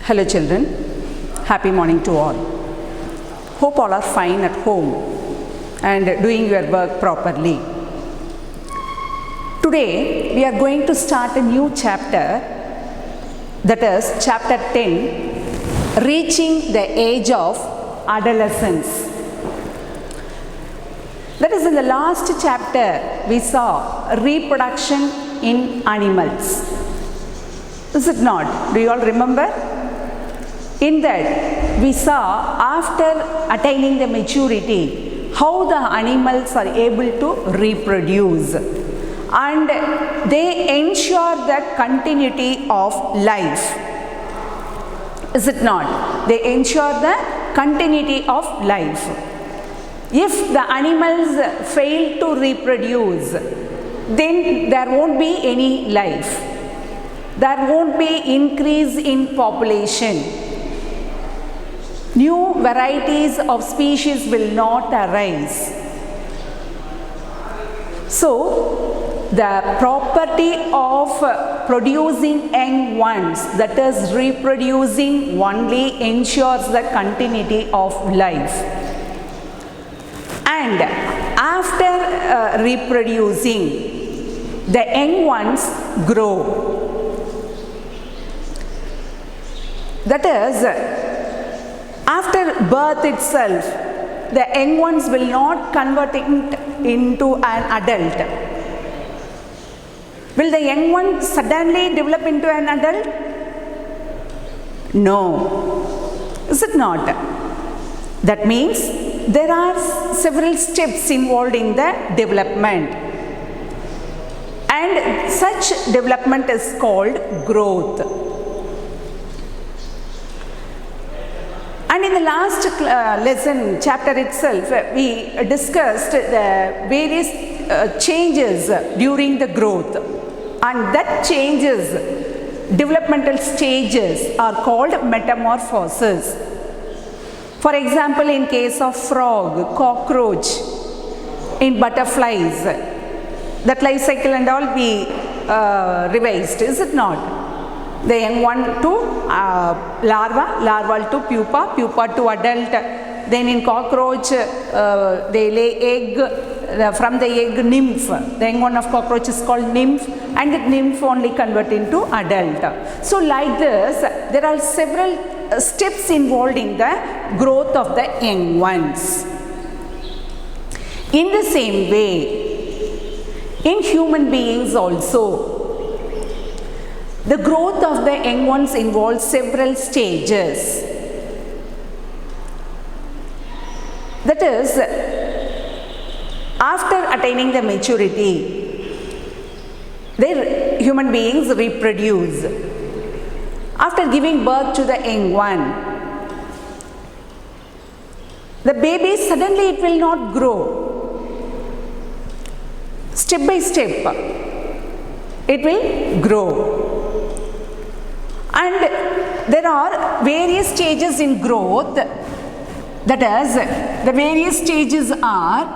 Hello children, happy morning to all. Hope all are fine at home and doing your work properly. Today we are going to start a new chapter, that is chapter 10, Reaching the Age of Adolescence. That is, in the last chapter we saw reproduction in animals. Is it not? Do you all remember? In that we saw, after attaining the maturity, how the animals are able to reproduce and they ensure the continuity of life. Is it not? They ensure the continuity of life. If the animals fail to reproduce, then there won't be any life. There won't be increase in population. New varieties of species will not arise. So, the property of producing young ones, that is reproducing, only ensures the continuity of life. And after reproducing, the young ones grow. That is, after birth itself, the young ones will not convert into an adult. Will the young one suddenly develop into an adult? No. Is it not? That means there are several steps involved in the development. And such development is called growth. And in the last lesson, chapter itself, we discussed the various changes during the growth. And that changes, developmental stages, are called metamorphosis. For example, in case of frog, cockroach, in butterflies, that life cycle and all we revised, is it not? The young one to larva, larval to pupa, pupa to adult. Then in cockroach, they lay egg, from the egg nymph. The young one of cockroach is called nymph, and the nymph only convert into adult. So like this, there are several steps involved in the growth of the young ones. In the same way, in human beings also, the growth of the young ones involves several stages. That is, after attaining the maturity, human beings reproduce. After giving birth to the young one, the baby suddenly it will not grow. Step by step, it will grow. And there are various stages in growth. That is, the various stages are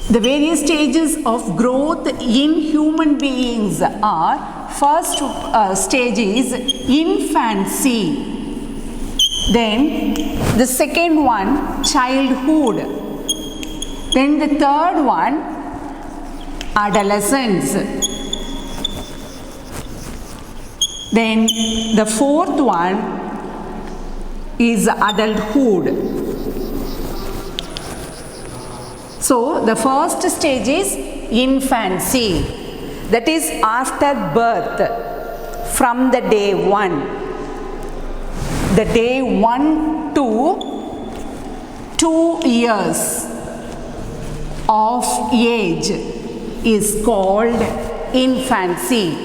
the various stages of growth in human beings are, first stage is infancy. Then the second one, childhood. Then the third one, adolescence. Then the fourth one is adulthood. So the first stage is infancy. That is after birth, from the day 1. The day 1 to 2 years of age is called infancy.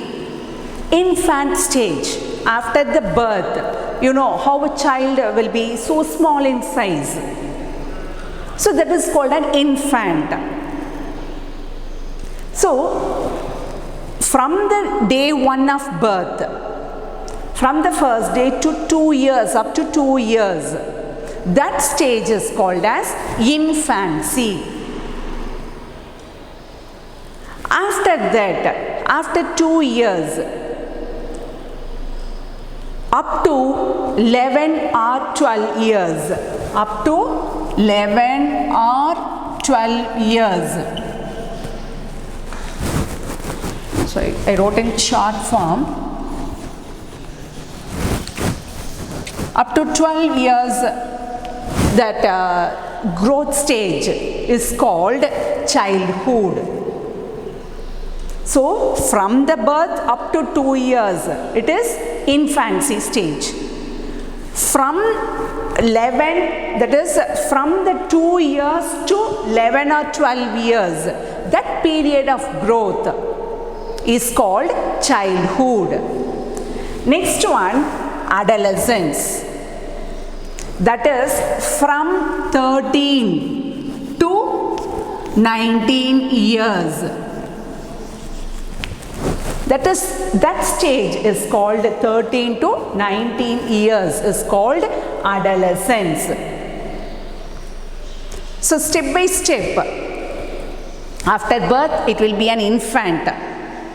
Infant stage, after the birth, you know how a child will be so small in size. So that is called an infant. So from the day 1 of birth, from the first day to 2 years, up to 2 years, that stage is called as infancy. After that, after 2 years, up to 11 or 12 years, up to 11 or 12 years. So I wrote in chart form. Up to 12 years, that growth stage is called childhood. So from the birth up to 2 years, it is infancy stage. From 11, that is from the 2 years to 11 or 12 years, that period of growth is called childhood. Next one, adolescence. That is from 13 to 19 years. That stage is called 13 to 19 years is called adolescence. So step by step, after birth it will be an infant,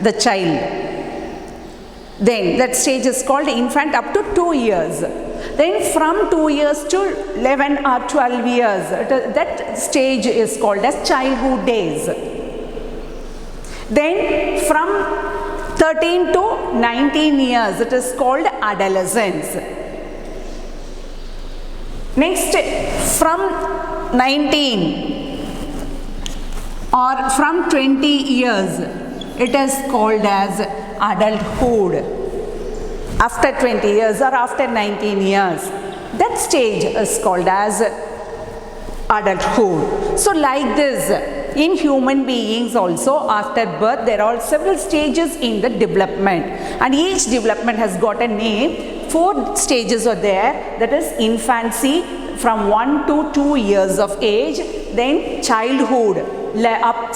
the child. Then that stage is called infant up to 2 years. Then from 2 years to 11 or 12 years, that stage is called as childhood days. Then from 13 to 19 years, it is called adolescence. Next, from 19 or from 20 years, it is called as adulthood. After 20 years or after 19 years, that stage is called as adulthood. So like this, in human beings also, after birth there are several stages in the development, and each development has got a name. 4 stages are there, that is infancy from 1 to 2 years of age, then childhood up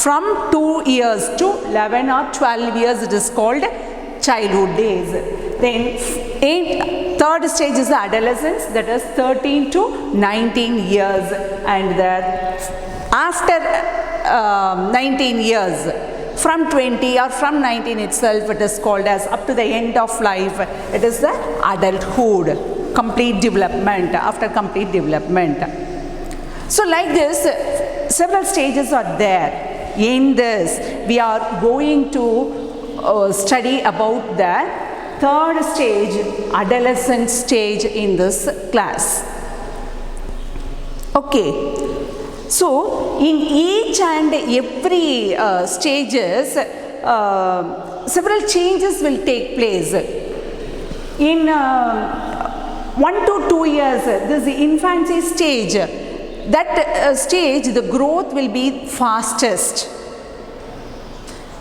from 2 years to 11 or 12 years, it is called childhood days. Then third stage is adolescence, that is 13 to 19 years, and after 19 years, from 20 or from 19 itself, it is called as up to the end of life, it is the adulthood, complete development, after complete development. So like this, several stages are there. In this, we are going to study about the third stage, adolescent stage, in this class. Okay. So in each and every stages, several changes will take place. In 1 to 2 years, this is the infancy stage. That stage, the growth will be fastest.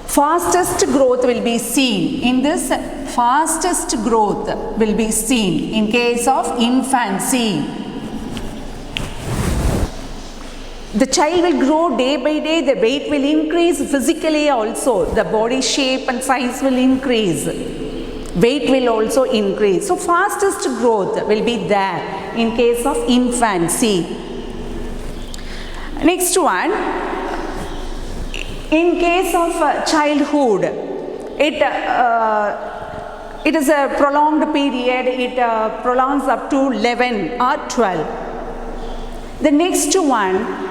Fastest growth will be seen. In this, fastest growth will be seen in case of infancy. The child will grow day by day, the weight will increase physically also, the body shape and size will increase, weight will also increase. So fastest growth will be there in case of infancy. Next one, in case of childhood, it is a prolonged period, it prolongs up to 11 or 12. The next one,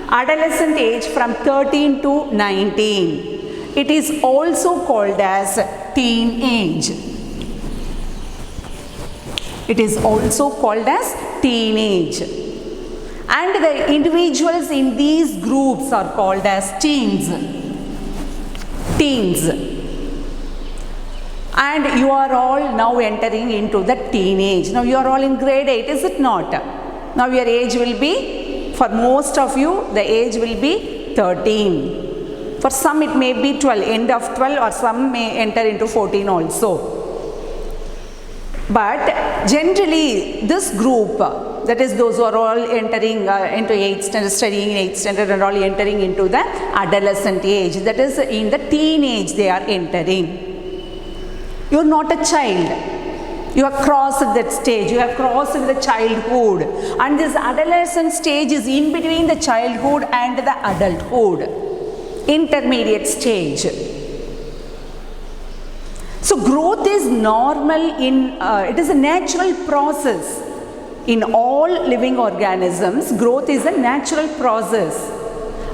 adolescent age from 13 to 19. It is also called as teenage. It is also called as teenage. And the individuals in these groups are called as teens. Teens. And you are all now entering into the teenage. Now you are all in grade 8, is it not? Now your age will be, for most of you, the age will be 13. For some it may be 12, end of 12, or some may enter into 14 also. But generally this group, that is those who are all entering into 8th standard, studying in 8th standard and all entering into the adolescent age, that is in the teenage they are entering. You are not a child. You have crossed that stage. You have crossed the childhood. And this adolescent stage is in between the childhood and the adulthood. intermediate stage. So growth is normal it is a natural process. In all living organisms, growth is a natural process.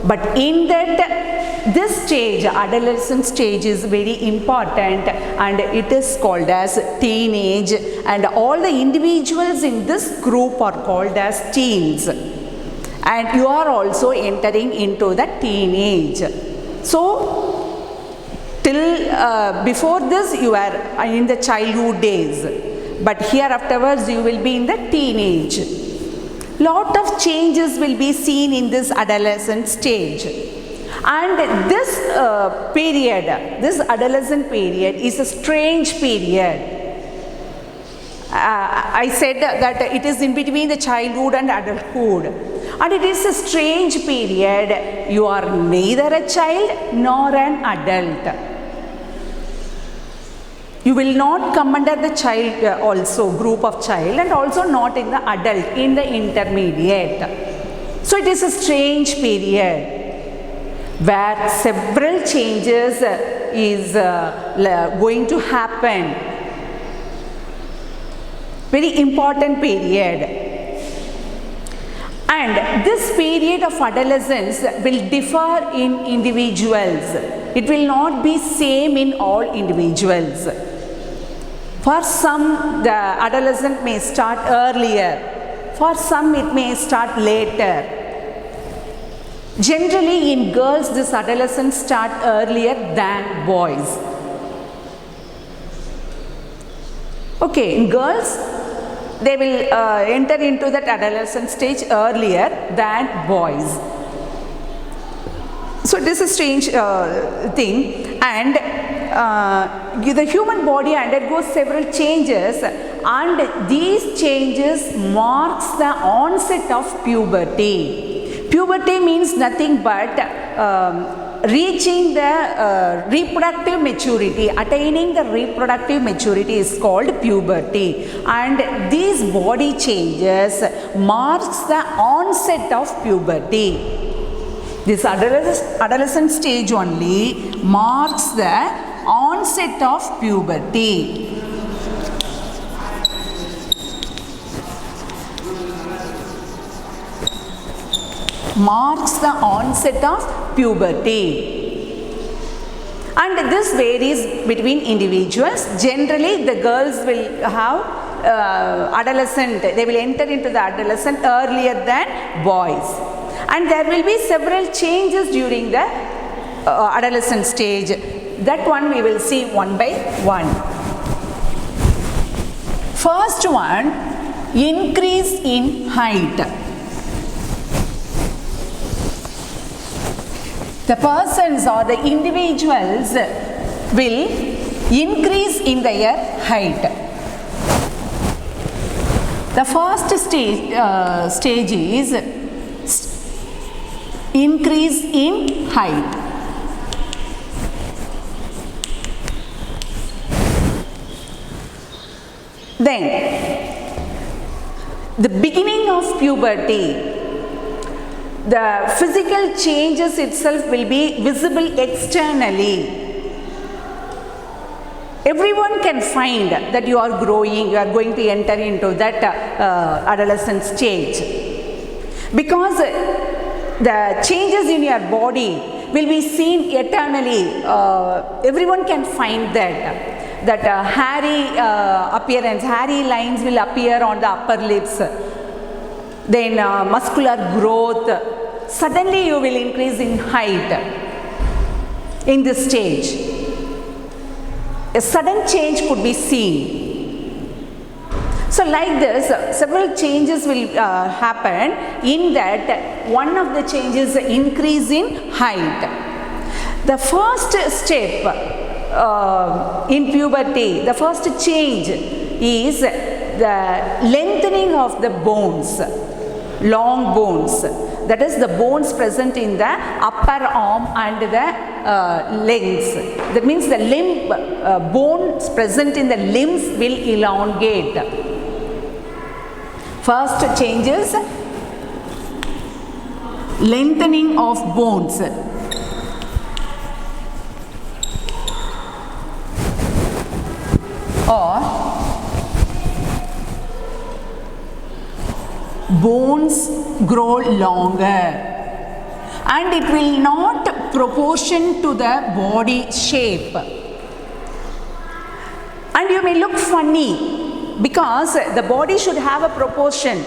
But in this stage, adolescent stage is very important, and it is called as teenage, and all the individuals in this group are called as teens. And you are also entering into the teenage. So till before this you are in the childhood days. But here afterwards you will be in the teenage. Lot of changes will be seen in this adolescent stage. And this period, this adolescent period is a strange period. I said that it is in between the childhood and adulthood. And it is a strange period. You are neither a child nor an adult. You will not come under the child also, group of child, and also not in the adult, in the intermediate. So it is a strange period where several changes is going to happen. Very important period. And this period of adolescence will differ in individuals. It will not be same in all individuals. For some, the adolescent may start earlier. For some, it may start later. Generally, in girls, this adolescence start earlier than boys. Okay, in girls, they will enter into that adolescent stage earlier than boys. So it is a strange thing, and the human body undergoes several changes, and these changes marks the onset of puberty. Puberty means nothing but reaching the reproductive maturity. Attaining the reproductive maturity is called puberty, and these body changes marks the onset of puberty. This adolescent stage only marks the onset of puberty. Marks the onset of puberty. And this varies between individuals. Generally, the girls will have adolescent, they will enter into the adolescent earlier than boys. And there will be several changes during the adolescent stage. That one we will see one by one. First one, increase in height. The persons or the individuals will increase in their height. The first stage is increase in height. Then, the beginning of puberty, the physical changes itself will be visible externally. Everyone can find that you are growing, you are going to enter into that adolescent stage. Because the changes in your body will be seen eternally. Everyone can find that hairy appearance, hairy lines will appear on the upper lips. Then muscular growth. Suddenly you will increase in height in this stage. A sudden change could be seen. So like this, several changes will happen. In that, one of the changes is increase in height. The first step in puberty, the first change is the lengthening of the bones, long bones. That is the bones present in the upper arm and the legs. That means the limb bones present in the limbs will elongate. First changes, lengthening of bones. or bones grow longer, and it will not proportion to the body shape. And you may look funny because the body should have a proportion.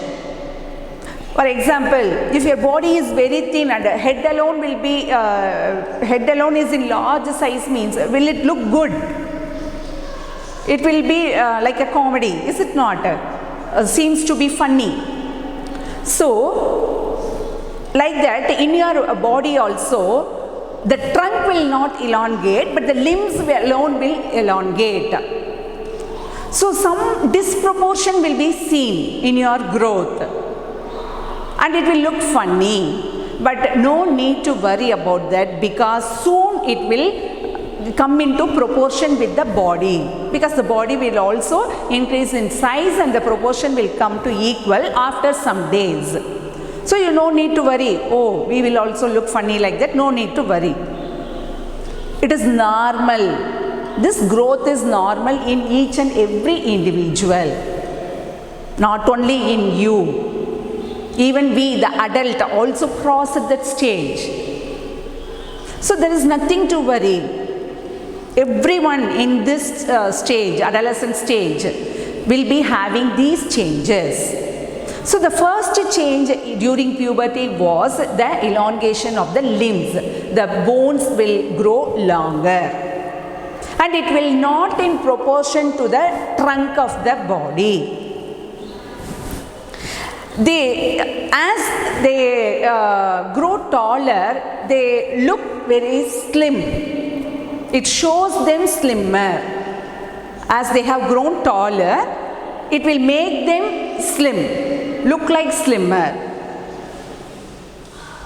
For example, if your body is very thin and head alone will be head alone is in large size, means will it look good? It will be like a comedy, is it not? Seems to be funny. So like that, in your body also, the trunk will not elongate, but the limbs alone will elongate. So some disproportion will be seen in your growth, and it will look funny. But no need to worry about that, because soon it will come into proportion with the body, because the body will also increase in size and the proportion will come to equal after some days. So you no need to worry, oh, we will also look funny like that. No need to worry. It is normal. This growth is normal in each and every individual, not only in you. Even we, the adult, also cross at that stage. So there is nothing to worry. Everyone in this stage, adolescent stage, will be having these changes. So the first change during puberty was the elongation of the limbs. The bones will grow longer, and it will not in proportion to the trunk of the body. As they grow taller, they look very slim. It shows them slimmer. As they have grown taller, it will make them slim, look like slimmer.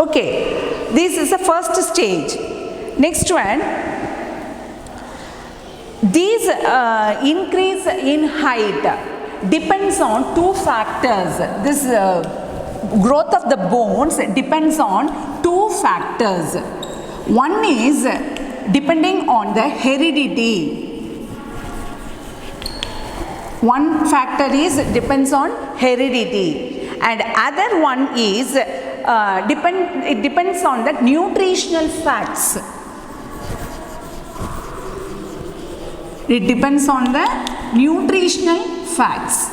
Okay, this is the first stage. Next one, these increase in height depends on two factors. This growth of the bones depends on two factors. One is depending on the heredity. One factor is depends on heredity, and other one is it depends on the nutritional facts. It depends on the nutritional facts.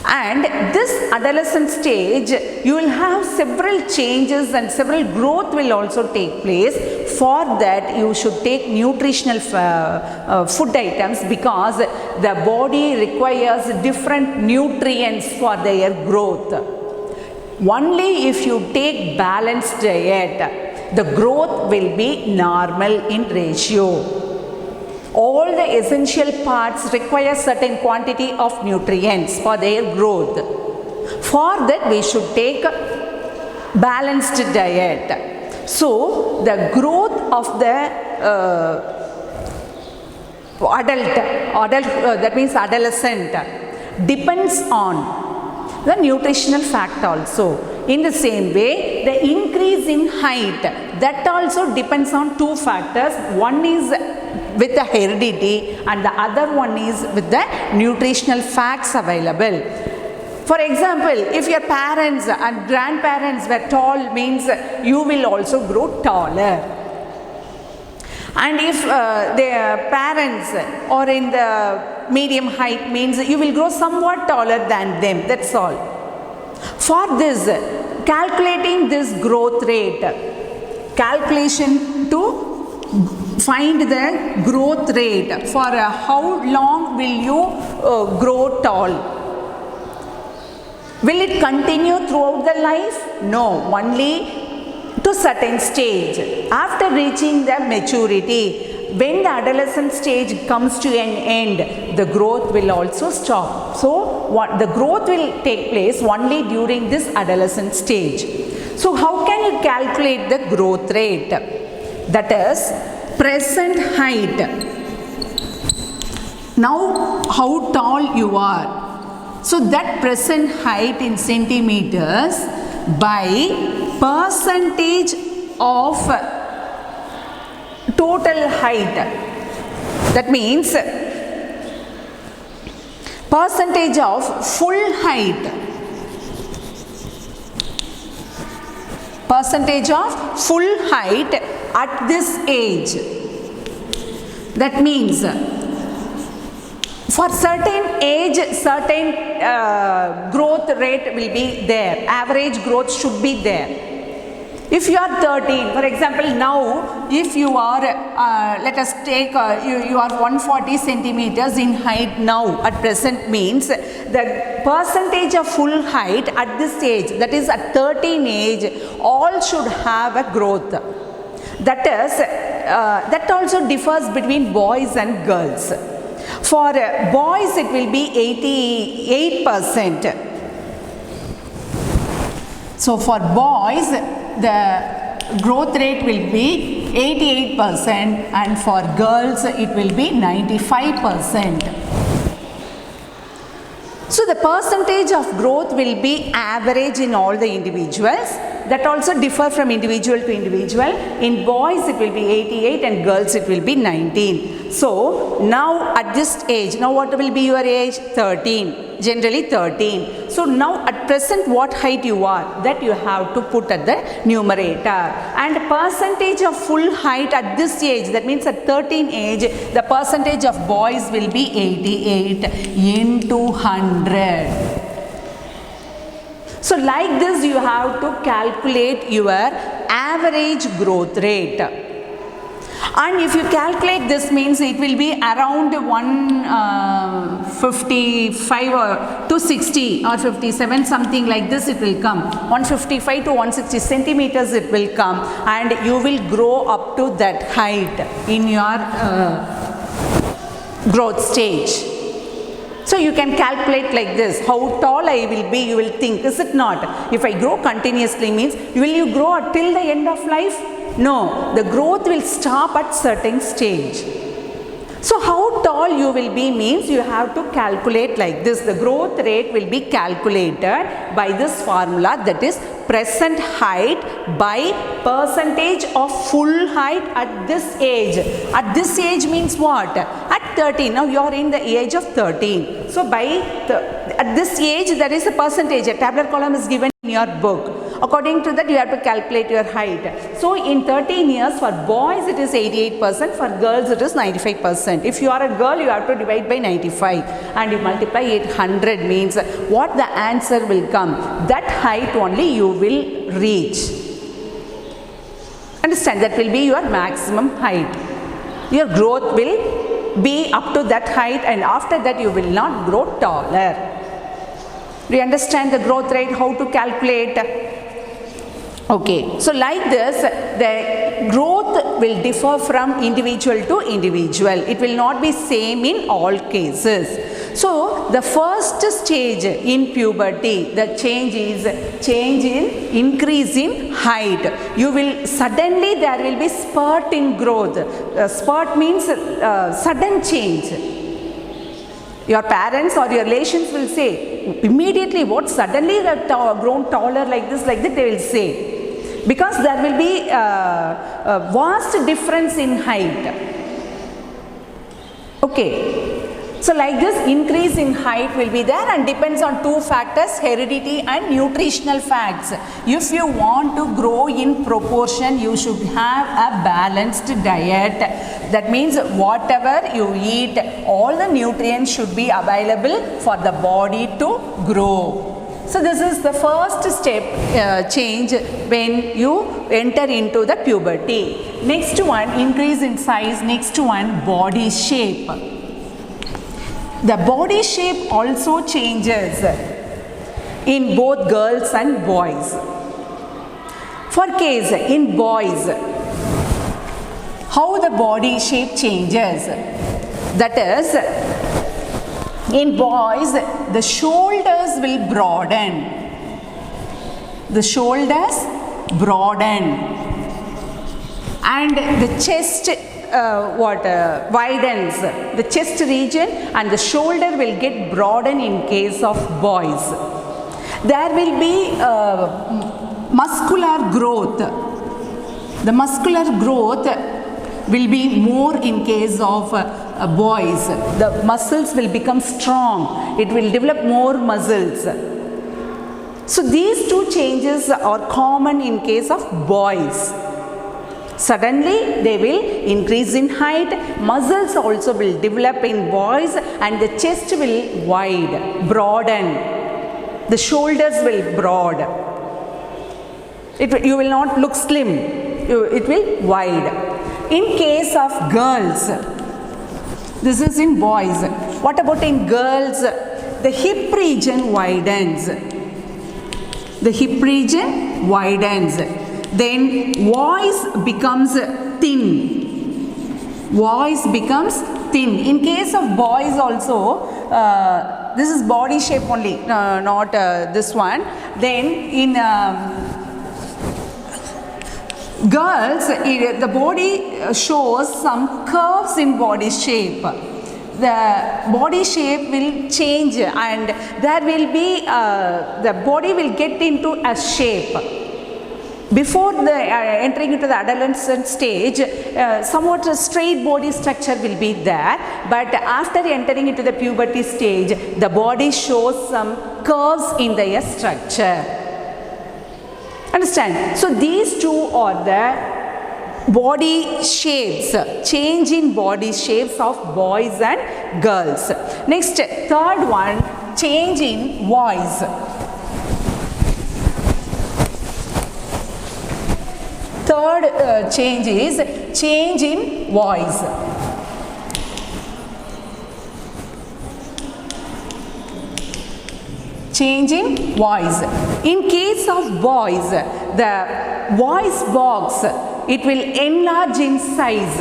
And this adolescent stage, you will have several changes and several growth will also take place. For that, you should take nutritional food items, because the body requires different nutrients for their growth. Only if you take balanced diet, the growth will be normal in ratio. All the essential parts require certain quantity of nutrients for their growth. For that, we should take balanced diet. So the growth of the that means adolescent, depends on the nutritional fact also. In the same way, the increase in height, that also depends on two factors. One is with the heredity, and the other one is with the nutritional facts available. For example, if your parents and grandparents were tall, means you will also grow taller. And if their parents are in the medium height, means you will grow somewhat taller than them. That's all. For this, calculating this growth rate, calculation to find the growth rate for how long will you grow tall. Will it continue throughout the life? No, only to certain stage. After reaching the maturity, when the adolescent stage comes to an end, the growth will also stop. So the growth will take place only during this adolescent stage. So how can you calculate the growth rate? That is present height. Now how tall you are. So that present height in centimeters by percentage of total height. That means percentage of full height. Percentage of full height at this age. That means for certain age, certain growth rate will be there. Average growth should be there. If you are 13, for example, now if you are, let us take, you are 140 centimeters in height now at present, means the percentage of full height at this age, that is at 13 age, all should have a growth. That is, that also differs between boys and girls. For boys it will be 88%. So for boys the growth rate will be 88% and for girls it will be 95%. So the percentage of growth will be average in all the individuals. That also differ from individual to individual. In boys it will be 88 and girls it will be 19. So now at this age, now what will be your age? 13, generally 13. So now at present what height you are, that you have to put at the numerator. And percentage of full height at this age, that means at 13 age, the percentage of boys will be 88 into 100. So like this you have to calculate your average growth rate. And if you calculate this, means it will be around 155 or to 60 or 57, something like this it will come. 155 to 160 centimeters it will come, and you will grow up to that height in your growth stage. So you can calculate like this, how tall I will be, you will think, is it not? If I grow continuously, means will you grow till the end of life? No, the growth will stop at certain stage. So how tall you will be means you have to calculate like this. The growth rate will be calculated by this formula, that is present height by percentage of full height at this age. At this age means what? At 13. Now you are in the age of 13. So by at this age there is a percentage. A tabular column is given in your book. According to that you have to calculate your height. So in 13 years for boys it is 88%, for girls it is 95%. If you are a girl you have to divide by 95 and you multiply 800, means what the answer will come, that height only you will reach. Understand, that will be your maximum height. Your growth will be up to that height and after that you will not grow taller. Do you understand the growth rate, how to calculate? Okay, so like this, the growth will differ from individual to individual. It will not be same in all cases. So the first stage in puberty, the change is increase in height. You will suddenly there will be spurt in growth. Spurt means sudden change. Your parents or your relations will say immediately, what suddenly grown taller like this, they will say. Because there will be a vast difference in height. Okay. So like this increase in height will be there and depends on two factors, heredity and nutritional facts. If you want to grow in proportion, you should have a balanced diet. That means whatever you eat, all the nutrients should be available for the body to grow. So this is the first step change when you enter into the puberty. Next one, increase in size. Next one, body shape. The body shape also changes in both girls and boys. For case in boys, how the body shape changes, that is, in boys the shoulders will broaden. The shoulders broaden and the chest widens. The chest region and the shoulder will get broadened in case of boys. There will be muscular growth. The muscular growth will be more in case of boys. The muscles will become strong. It will develop more muscles. So these two changes are common in case of boys. Suddenly they will increase in height, muscles also will develop in boys, and the chest will wide, broaden, the shoulders will broad. You will not look slim, it will wide. In case of girls, this is in boys. What about in girls? The hip region widens. The hip region widens. Then voice becomes thin. Voice becomes thin. In case of boys also, this is body shape only, not this one. Then in girls, the body shows some curves in body shape. The body shape will change, and there will be, the body will get into a shape. Before the entering into the adolescent stage, somewhat a straight body structure will be there, but after entering into the puberty stage, the body shows some curves in the structure. Understand? So these two are the body shapes, change in body shapes of boys and girls. Next, third one, change in voice. Third change is change in voice. Change in voice. In case of boys, the voice box, it will enlarge in size.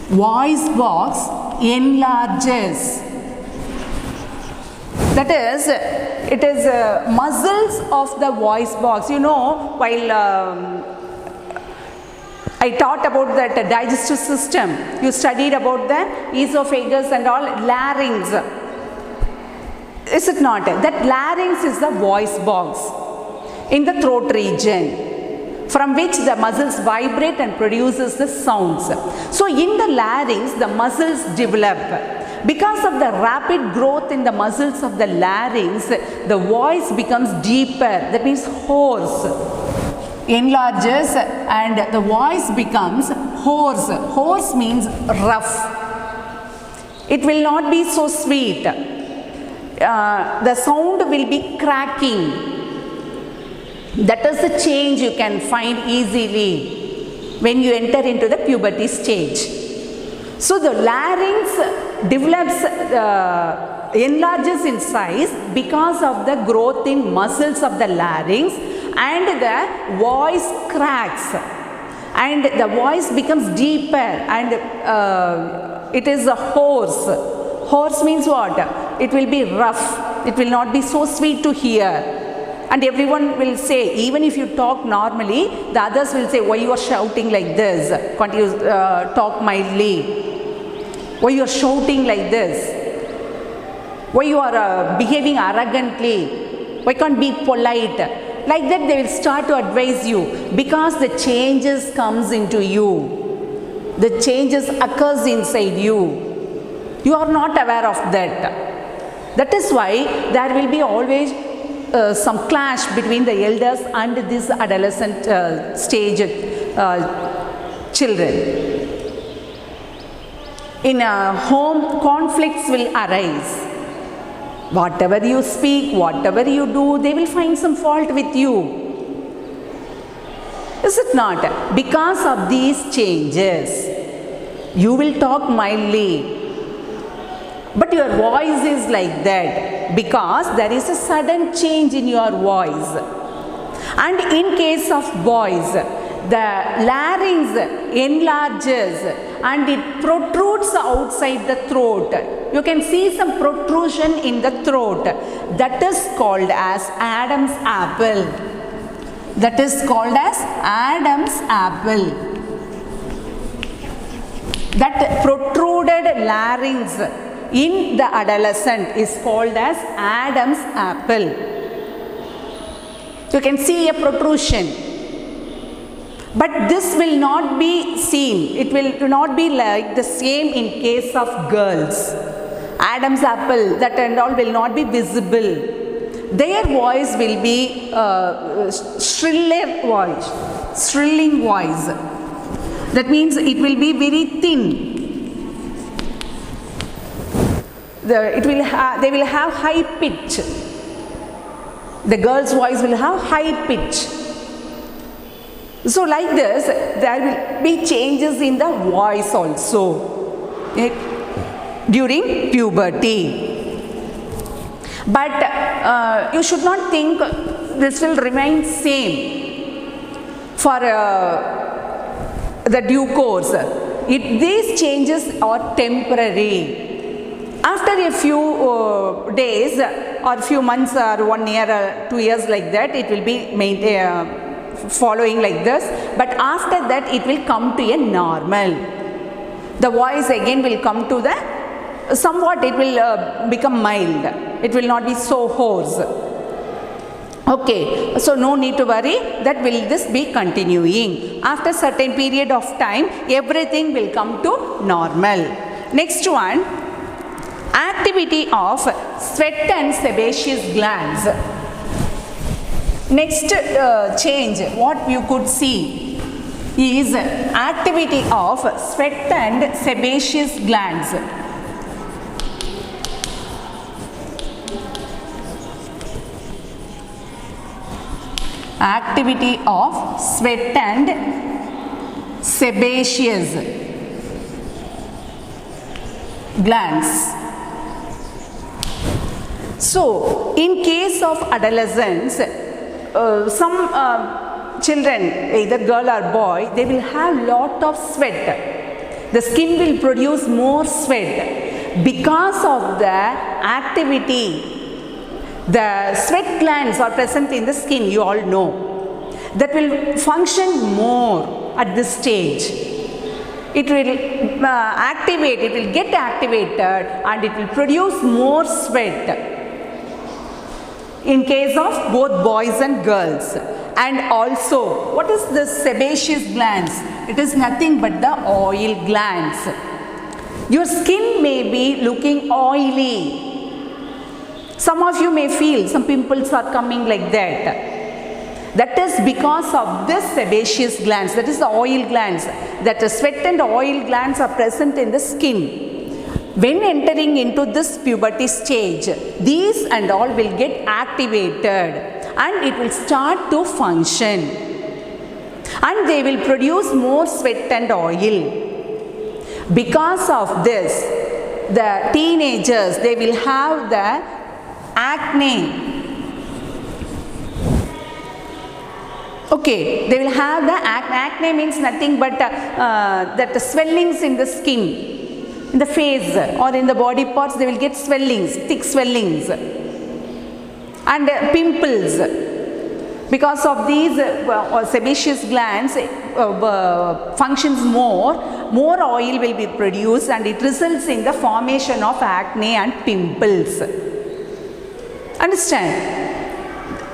Voice box enlarges. That is, it is muscles of the voice box. You know, while I taught about that digestive system, you studied about the esophagus and all, larynx. Is it not? That larynx is the voice box in the throat region, from which the muscles vibrate and produces the sounds. So in the larynx, the muscles develop. Because of the rapid growth in the muscles of the larynx, the voice becomes deeper. That means hoarse. Enlarges and the voice becomes hoarse. Hoarse means rough. It will not be so sweet. The sound will be cracking. That is the change you can find easily when you enter into the puberty stage. So the larynx develops, enlarges in size because of the growth in muscles of the larynx, and the voice cracks and the voice becomes deeper, and it is a hoarse. Hoarse means what? It will be rough. It will not be so sweet to hear. And everyone will say, even if you talk normally, the others will say, why you are shouting like this? Can't you talk mildly? Why you are shouting like this? Why you are behaving arrogantly? Why can't be polite? Like that they will start to advise you, because the changes comes into you. The changes occurs inside you. You are not aware of that. That is why there will be always some clash between the elders and this adolescent stage children. In a home, conflicts will arise. Whatever you speak, whatever you do, they will find some fault with you. Is it not? Because of these changes, you will talk mildly, but your voice is like that because there is a sudden change in your voice. And in case of boys, the larynx enlarges and it protrudes outside the throat. You can see some protrusion in the throat. That is called as Adam's apple. That is called as Adam's apple. That protruded larynx in the adolescent is called as Adam's apple. You can see a protrusion. But this will not be seen. It will not be like the same in case of girls. Adam's apple, that and all will not be visible. Their voice will be shriller voice, shrilling voice. That means it will be very thin. They will have high pitch. The girl's voice will have high pitch. So like this, there will be changes in the voice also during puberty. But you should not think this will remain same for the due course. These changes are temporary. After a few days or few months or 1 year or 2 years like that, it will be following like this. But after that, it will come to a normal. The voice again will come to the somewhat, it will become mild. It will not be so hoarse. Okay, so no need to worry, that will this be continuing. After certain period of time, everything will come to normal. Next one, activity of sweat and sebaceous glands. Next change, what you could see is activity of sweat and sebaceous glands. Activity of sweat and sebaceous glands. So, in case of adolescence, some children, either girl or boy, they will have lot of sweat. The skin will produce more sweat because of the activity. The sweat glands are present in the skin, you all know. That will function more at this stage. It will activate, it will get activated and it will produce more sweat. In case of both boys and girls. And also, what is the sebaceous glands? It is nothing but the oil glands. Your skin may be looking oily. Some of you may feel some pimples are coming like that. That is because of this sebaceous glands, that is the oil glands. That the sweat and oil glands are present in the skin. When entering into this puberty stage, these and all will get activated and it will start to function. And they will produce more sweat and oil. Because of this, the teenagers, they will have the acne. Okay, they will have the acne means nothing but that the swellings in the skin. In the face or in the body parts, they will get swellings, thick swellings and pimples. Because of these sebaceous glands functions more oil will be produced and it results in the formation of acne and pimples. Understand?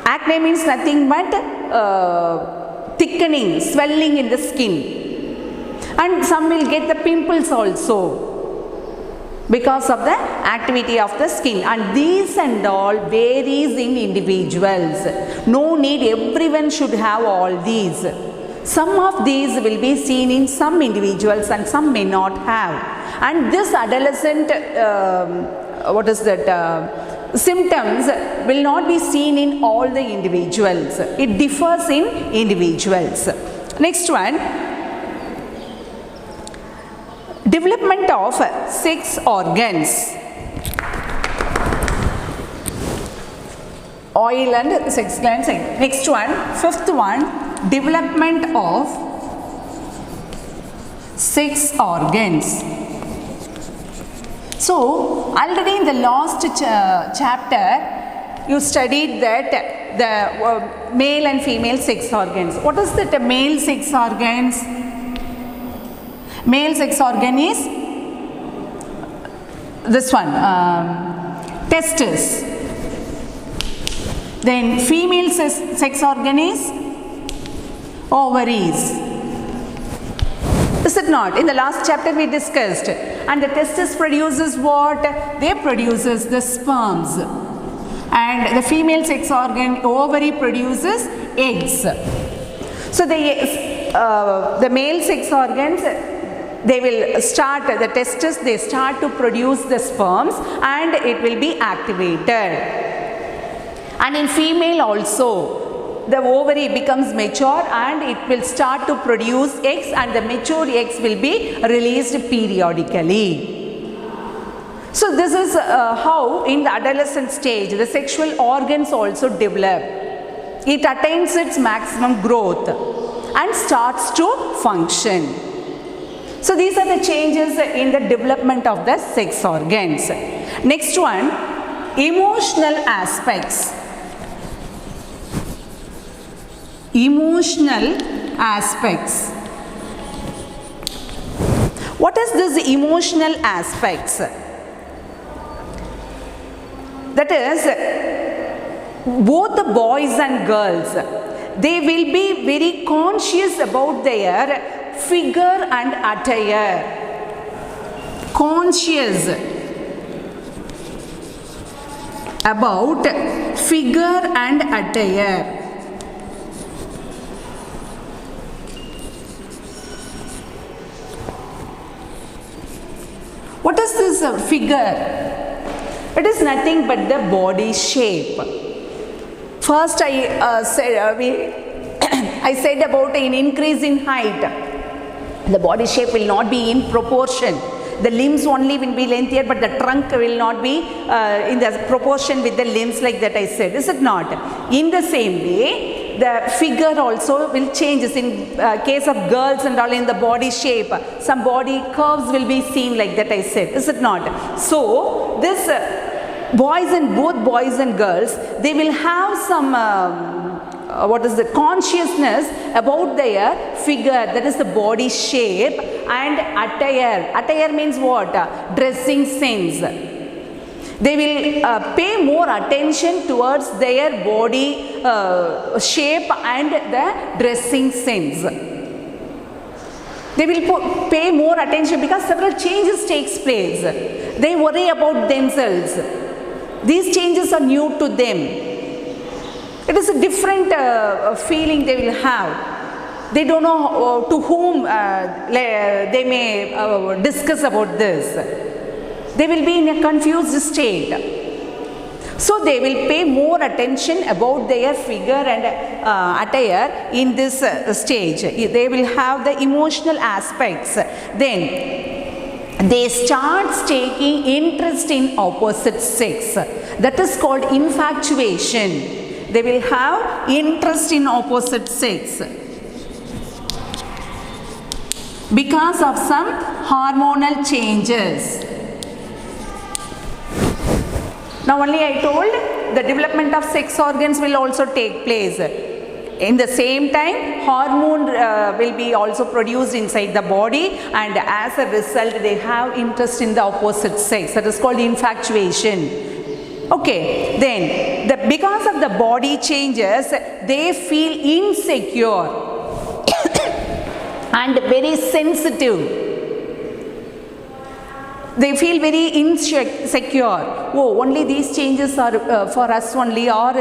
Acne means nothing but thickening, swelling in the skin. And some will get the pimples also because of the activity of the skin, and these and all varies in individuals. No need everyone should have all these. Some of these will be seen in some individuals and some may not have. And this adolescent symptoms will not be seen in all the individuals. It differs in individuals. Next one. Development of sex organs. Oil and sex glands. Next one, fifth one, development of sex organs. So, already in the last chapter, you studied that the male and female sex organs. What is that male sex organs? Male sex organ is this one, testes. Then female sex organ is ovaries. Is it not? In the last chapter we discussed. And the testis produces what? They produces the sperms. And the female sex organ, ovary, produces eggs. So the male sex organs, they will start, the testes, they start to produce the sperms and it will be activated. And in female also, the ovary becomes mature and it will start to produce eggs, and the mature eggs will be released periodically. So this is how in the adolescent stage the sexual organs also develop. It attains its maximum growth and starts to function. So these are the changes in the development of the sex organs. Next one, emotional aspects. Emotional aspects. What is this emotional aspects? That is, both the boys and girls, they will be very conscious about their figure and attire. Conscious about figure and attire. What is this figure? It is nothing but the body shape. First I said about an increase in height. The body shape will not be in proportion. The limbs only will be lengthier, but the trunk will not be in the proportion with the limbs, like that I said. Is it not? In the same way, the figure also will change. In case of girls and all, in the body shape, some body curves will be seen, like that I said. Is it not? So this both boys and girls, they will have some consciousness about their figure, that is the body shape, and attire. Attire means what? Dressing sense. They will pay more attention towards their body shape and the dressing sense. They will pay more attention because several changes takes place. They worry about themselves. These changes are new to them. It is a different feeling they will have. They don't know to whom they may discuss about this. They will be in a confused state. So they will pay more attention about their figure and attire in this stage. They will have the emotional aspects. Then they start taking interest in opposite sex. That is called infatuation. They will have interest in opposite sex because of some hormonal changes. Now only I told the development of sex organs will also take place. In the same time, hormone will be also produced inside the body, and as a result they have interest in the opposite sex. That is called infatuation. Okay, then because of the body changes, they feel insecure and very sensitive. They feel very insecure. Oh, only these changes are for us only, or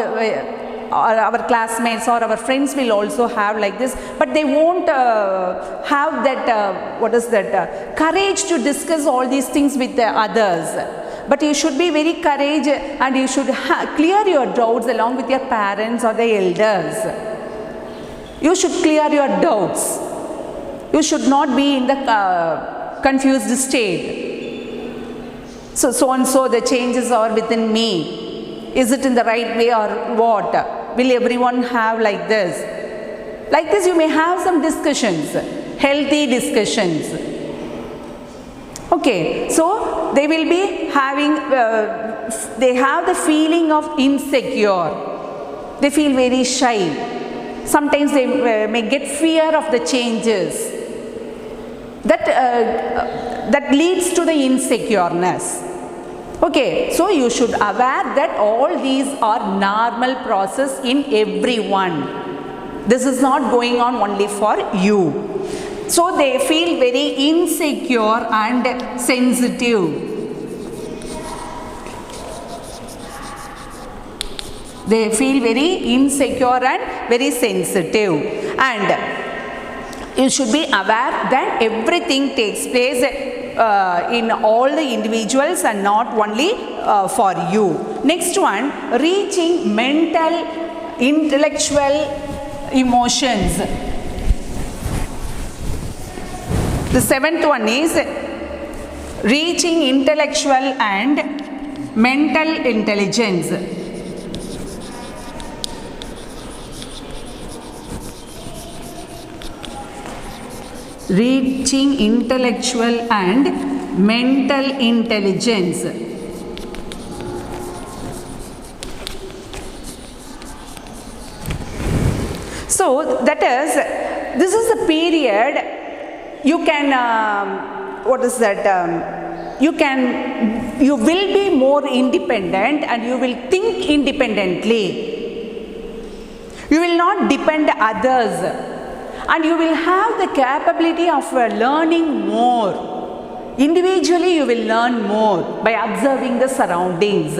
our classmates or our friends will also have like this, but they won't have that courage to discuss all these things with the others. But you should be very courageous, and you should clear your doubts along with your parents or the elders. You should clear your doubts. You should not be in the confused state. So and so the changes are within me. Is it in the right way or what? Will everyone have like this? Like this you may have some discussions, healthy discussions. Okay, so they will be having, they have the feeling of insecure. They feel very shy. Sometimes they may get fear of the changes. That leads to the insecureness. Okay, so you should aware that all these are normal process in everyone. This is not going on only for you. So they feel very insecure and sensitive. They feel very insecure and very sensitive. And you should be aware that everything takes place in all the individuals and not only for you. Next one, reaching mental, intellectual emotions. The seventh one is reaching intellectual and mental intelligence. Reaching intellectual and mental intelligence. So that is, this is a period you can, you will be more independent and you will think independently. You will not depend others. And you will have the capability of learning more. Individually, you will learn more by observing the surroundings.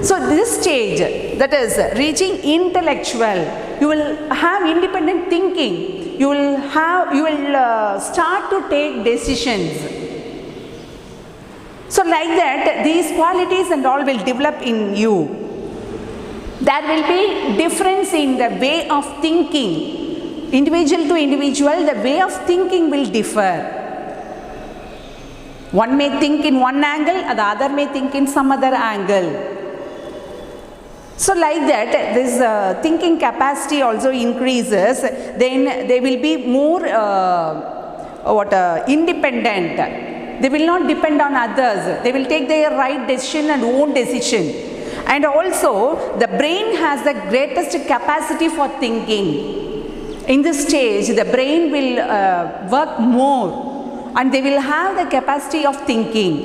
So this stage, that is reaching intellectual, you will have independent thinking. You will start to take decisions. So like that, these qualities and all will develop in you. There will be difference in the way of thinking. Individual to individual, the way of thinking will differ. One may think in one angle, the other may think in some other angle. So like that, this thinking capacity also increases. Then they will be more independent. They will not depend on others. They will take their right decision and own decision. And also, the brain has the greatest capacity for thinking. In this stage, the brain will work more and they will have the capacity of thinking,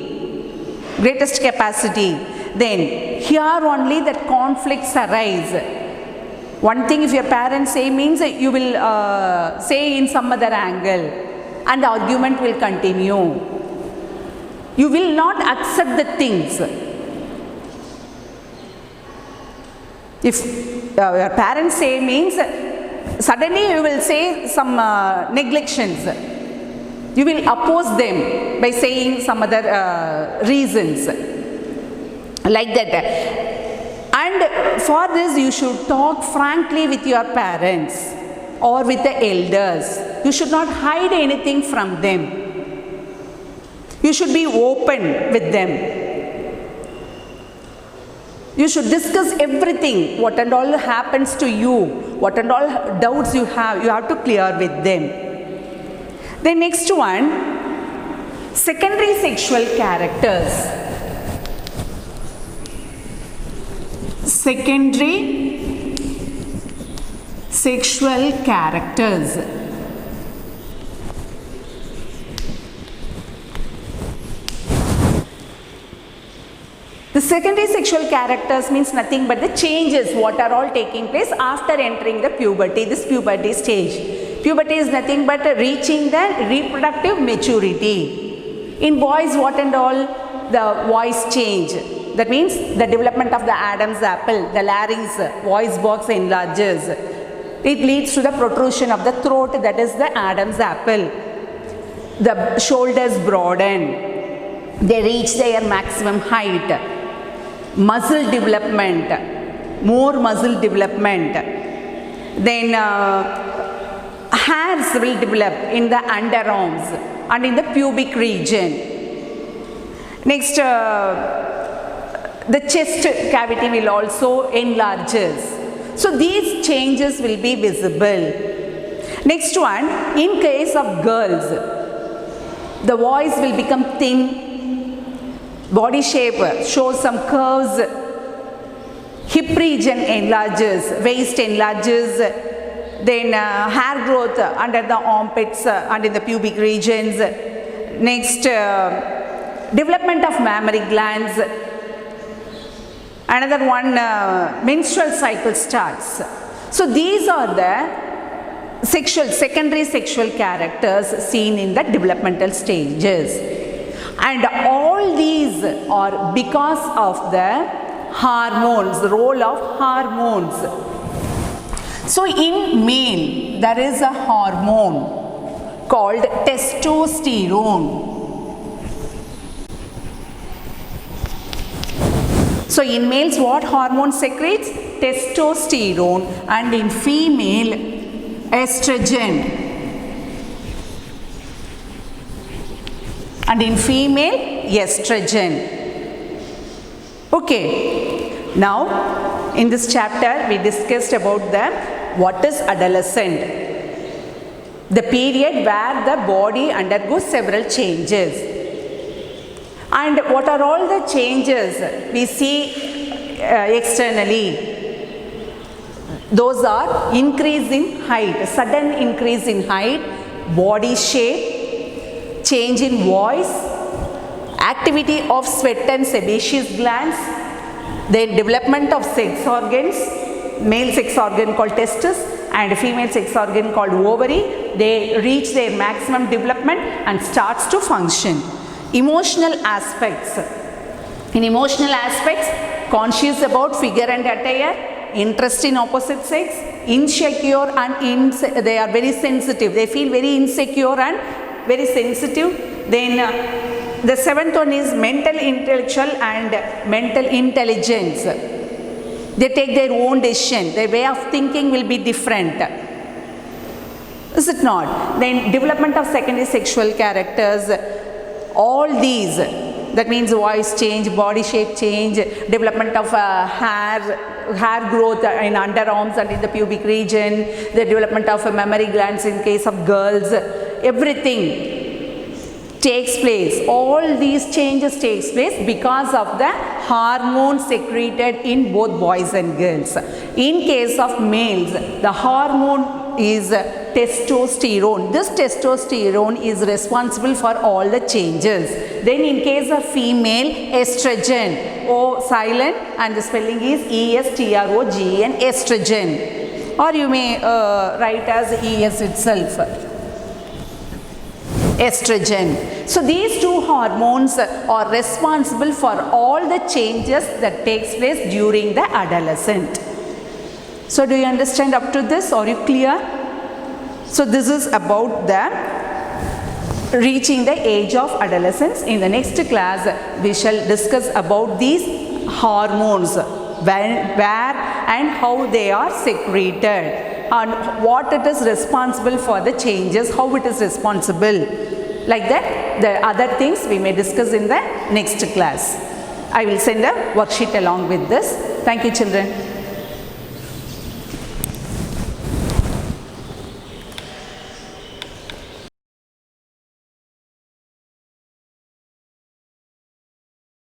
greatest capacity. Then, here only that conflicts arise. One thing if your parents say means you will say in some other angle and the argument will continue. You will not accept the things. If your parents say means, suddenly you will say some neglections. You will oppose them by saying some other reasons. Like that. And for this you should talk frankly with your parents or with the elders. You should not hide anything from them. You should be open with them. You should discuss everything, what and all happens to you, what and all doubts you have to clear with them. The next one, secondary sexual characters. Secondary sexual characters. The secondary sexual characters means nothing but the changes what are all taking place after entering the puberty, this puberty stage. Puberty is nothing but reaching the reproductive maturity. In boys, what and all? The voice change. That means the development of the Adam's apple, the larynx, voice box enlarges. It leads to the protrusion of the throat, that is the Adam's apple. The shoulders broaden. They reach their maximum height. Muscle development, more muscle development. Then hairs will develop in the underarms and in the pubic region. Next, the chest cavity will also enlarges. So these changes will be visible. Next one, in case of girls, the voice will become thin. Body shape shows some curves, hip region enlarges, waist enlarges, then hair growth under the armpits and in the pubic regions. Next, development of mammary glands. Another one, menstrual cycle starts. So these are the secondary sexual characters seen in the developmental stages. And all these are because of the hormones, the role of hormones. So in male, there is a hormone called testosterone. So in males, what hormone secretes? Testosterone, and in female, estrogen. And in female, estrogen. Okay. Now, in this chapter, we discussed about what is adolescent. The period where the body undergoes several changes. And what are all the changes we see externally? Those are increase in height, sudden increase in height, body shape, change in voice, activity of sweat and sebaceous glands, then development of sex organs, male sex organ called testis and female sex organ called ovary. They reach their maximum development and starts to function. Emotional aspects. In emotional aspects, conscious about figure and attire, interest in opposite sex, insecure and they are very sensitive. They feel very insecure and very sensitive. Then the seventh one is mental, intellectual and mental intelligence. They take their own decision. Their way of thinking will be different. Is it not? Then development of secondary sexual characters. All these, that means voice change, body shape change, development of hair growth in underarms and in the pubic region, the development of mammary glands in case of girls, everything takes place. All these changes takes place because of the hormones secreted in both boys and girls. In case of males, the hormone is testosterone. This testosterone is responsible for all the changes. Then in case of female, estrogen, O silent and the spelling is E-S-T-R-O-G-E-N, estrogen, or you may write as E-S itself, estrogen. So these two hormones are responsible for all the changes that takes place during the adolescent. So do you understand up to this? Are you clear? So this is about the reaching the age of adolescence. In the next class, we shall discuss about these hormones, where and how they are secreted, and what it is responsible for the changes, how it is responsible. Like that, the other things we may discuss in the next class. I will send a worksheet along with this. Thank you, children.